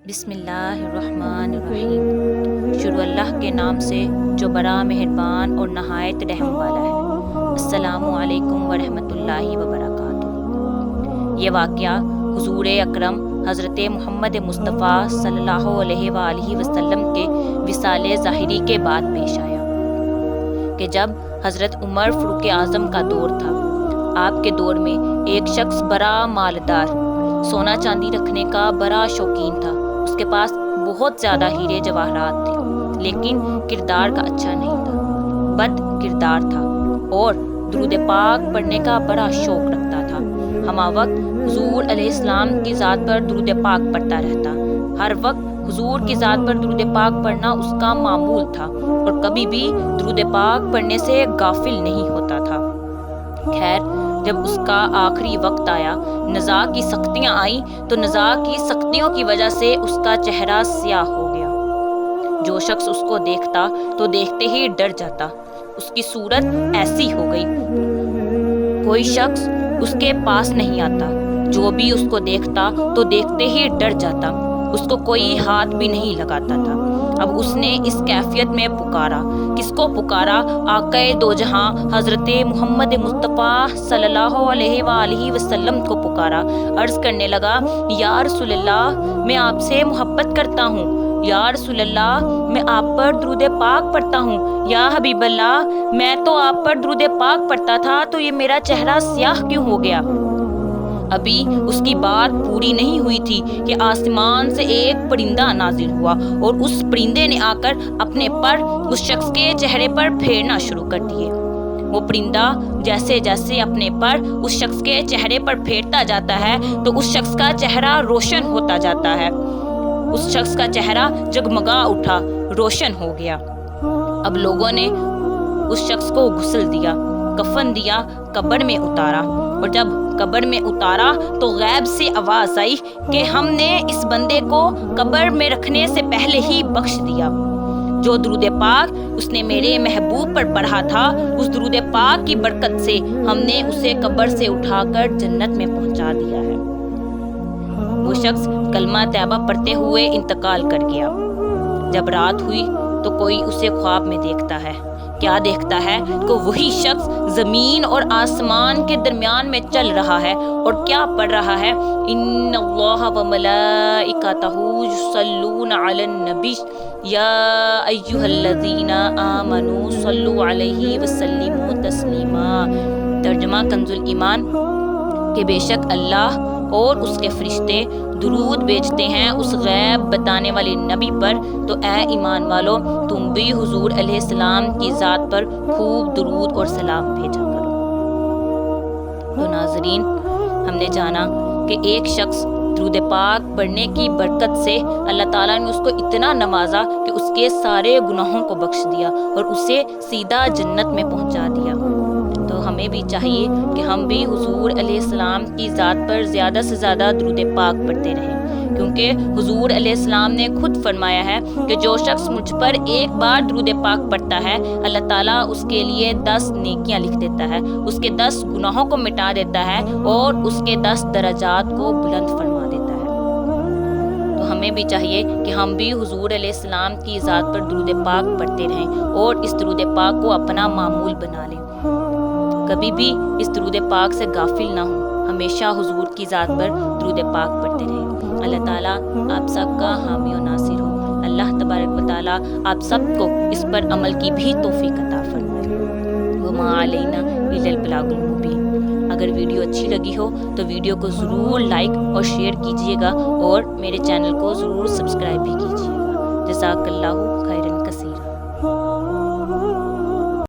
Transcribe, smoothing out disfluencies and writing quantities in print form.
بسم اللہ الرحمن الرحیم۔ شروع اللہ کے نام سے جو بڑا مہربان اور نہایت رحم والا ہے۔ السلام علیکم ورحمۃ اللہ وبرکاتہ۔ یہ واقعہ حضور اکرم حضرت محمد مصطفیٰ صلی اللہ علیہ وآلہ وسلم کے وصال ظاہری کے بعد پیش آیا کہ جب حضرت عمر فاروق اعظم کا دور تھا۔ آپ کے دور میں ایک شخص بڑا مالدار، سونا چاندی رکھنے کا بڑا شوقین تھا۔ اس کے پاس بہت زیادہ ہیرے جواہرات تھے، لیکن کردار کا اچھا نہیں تھا، بد کردار تھا اور درود پاک پڑھنے کا بڑا شوق رکھتا تھا۔ ہمہ وقت حضور علیہ السلام کی ذات پر درود پاک پڑھتا رہتا۔ ہر وقت حضور کی ذات پر درود پاک پڑھنا اس کا معمول تھا اور کبھی بھی درود پاک پڑھنے سے غافل نہیں ہوتا تھا۔ خیر، جب اس کا آخری وقت آیا، نزاع کی سختیاں آئیں تو نزاع کی سختیوں کی وجہ سے اس کا چہرہ سیاہ ہو گیا۔ جو شخص اس کو دیکھتا تو دیکھتے ہی ڈر جاتا۔ اس کی صورت ایسی ہو گئی، کوئی شخص اس کے پاس نہیں آتا۔ جو بھی اس کو دیکھتا تو دیکھتے ہی ڈر جاتا، اس کو کوئی ہاتھ بھی نہیں لگاتا تھا۔ اب اس نے اس کیفیت میں پکارا۔ کس کو پکارا؟ آقا دو جہاں حضرت محمد مصطفیٰ صلی اللہ علیہ وآلہ وسلم کو پکارا۔ عرض کرنے لگا، یا رسول اللہ، میں آپ سے محبت کرتا ہوں۔ یا رسول اللہ، میں آپ پر درود پاک پڑھتا ہوں۔ یا حبیب اللہ، میں تو آپ پر درود پاک پڑھتا تھا تو یہ میرا چہرہ سیاہ کیوں ہو گیا؟ ابھی اس کی بات پوری نہیں ہوئی تھی کہ آسمان سے ایک پرندہ نازل ہوا اور اس پرندے نے آ کر اپنے پر اس شخص کے چہرے پر پھیرنا شروع کر دیے۔ وہ پرندہ جیسے جیسے اپنے پر اس شخص کے چہرے پر پھیرتا جاتا ہے تو اس شخص کا چہرہ روشن ہوتا جاتا ہے۔ اس شخص کا چہرہ جگمگا اٹھا، روشن ہو گیا۔ اب لوگوں نے اس شخص کو غسل دیا، کفن دیا، قبر میں اتارا، اور جب قبر میں اتارا تو غیب سے آواز آئی کہ ہم نے اس بندے کو قبر میں رکھنے سے پہلے ہی بخش دیا۔ جو درود پاک اس نے میرے محبوب پر پڑھا تھا، اس درود پاک کی برکت سے ہم نے اسے قبر سے اٹھا کر جنت میں پہنچا دیا ہے۔ وہ شخص کلمہ طیبہ پڑھتے ہوئے انتقال کر گیا۔ جب رات ہوئی تو کوئی اسے خواب میں دیکھتا ہے۔ کیا دیکھتا ہے کہ وہی شخص زمین اور آسمان کے درمیان میں چل رہا ہے اور کیا پڑھ رہا ہے؟ ان اللہ و ملائکتہ یصلون علی النبی یا ایھا الذین آمنوا صلوا علیہ وسلموا تسلیما۔ ترجمہ کنز الایمان کہ بے شک اللہ اور اس کے فرشتے درود بھیجتے ہیں اس غیب بتانے والے نبی پر، تو اے ایمان والو، تم بھی حضور علیہ السلام کی ذات پر خوب درود اور سلام بھیجا کرو۔ تو ناظرین، ہم نے جانا کہ ایک شخص درود پاک پڑھنے کی برکت سے اللہ تعالیٰ نے اس کو اتنا نوازا کہ اس کے سارے گناہوں کو بخش دیا اور اسے سیدھا جنت میں پہنچا دیا۔ تو ہمیں بھی چاہیے کہ ہم بھی حضور علیہ السلام کی ذات پر زیادہ سے زیادہ درود پاک پڑھتے رہیں، کیونکہ حضور علیہ السلام نے خود فرمایا ہے کہ جو شخص مجھ پر ایک بار درود پاک پڑھتا ہے، اللہ تعالیٰ اس کے لیے 10 نیکیاں لکھ دیتا ہے، اس کے 10 گناہوں کو مٹا دیتا ہے اور اس کے 10 درجات کو بلند فرما دیتا ہے۔ تو ہمیں بھی چاہیے کہ ہم بھی حضور علیہ السلام کی ذات پر درود پاک پڑھتے رہیں اور اس درود پاک کو اپنا معمول بنا لیں۔ کبھی بھی اس درود پاک سے غافل نہ ہوں، ہمیشہ حضور کی ذات پر درود پاک پڑھتے رہیں۔ اللہ تعالیٰ آپ سب کا حامی و ناصر ہو۔ اللہ تبارک و تعالیٰ آپ سب کو اس پر عمل کی بھی توفیق عطا فرمائے۔ وما علینا الا البلاغ المبین۔ اگر ویڈیو اچھی لگی ہو تو ویڈیو کو ضرور لائک اور شیئر کیجیے گا اور میرے چینل کو ضرور سبسکرائب بھی کیجیے گا۔ جزاک اللہ